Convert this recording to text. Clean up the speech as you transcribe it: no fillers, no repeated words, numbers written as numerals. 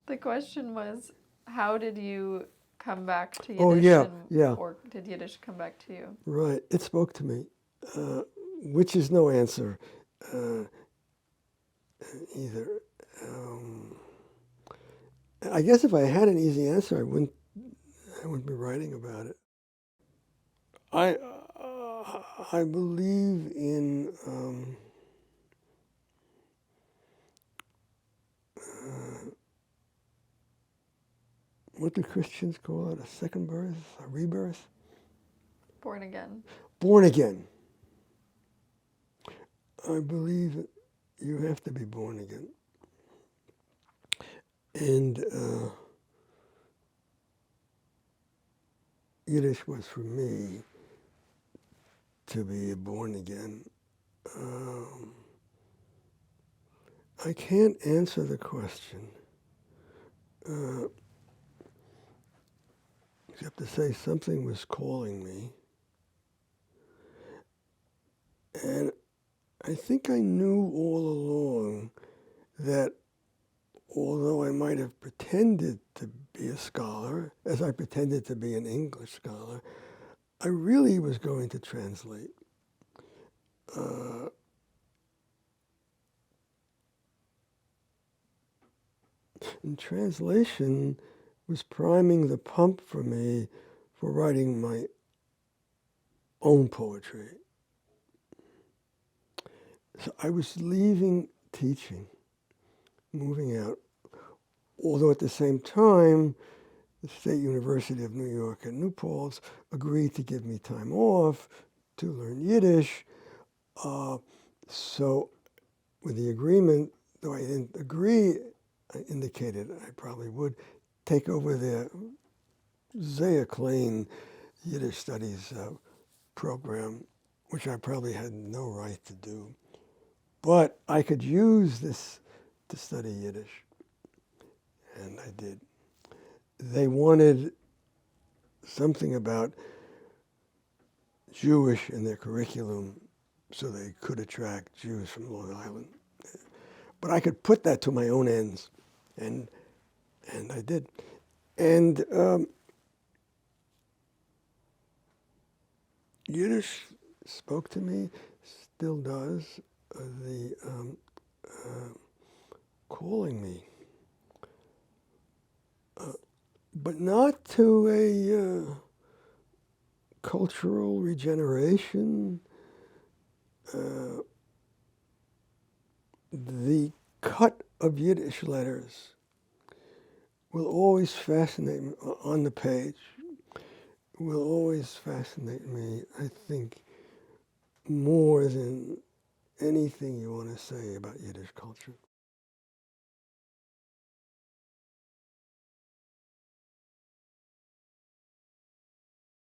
The question was, how did you come back to Yiddish? Oh, yeah, yeah. Or did Yiddish come back to you? Right. It spoke to me, which is no answer either. I guess if I had an easy answer, I wouldn't be writing about it. I believe in what do Christians call it? A second birth, a rebirth, Born again. born again. I believe that you have to be born again, and Yiddish was for me to be born again. I can't answer the question except to say something was calling me. And I think I knew all along that although I might have pretended to be a scholar, as I pretended to be an English scholar, I really was going to translate. And translation was priming the pump for me for writing my own poetry. So I was leaving teaching, moving out, although at the same time, the State University of New York at New Paltz agreed to give me time off to learn Yiddish. So with the agreement, though I didn't agree, I indicated I probably would take over the sehr klein Yiddish studies program, which I probably had no right to do. But I could use this to study Yiddish, and I did. They wanted something about Jewish in their curriculum so they could attract Jews from Long Island. But I could put that to my own ends, and I did. And Yiddish spoke to me, still does, calling me. But not to a cultural regeneration. The cut of Yiddish letters will always fascinate me on the page, will always fascinate me, I think, more than anything you want to say about Yiddish culture.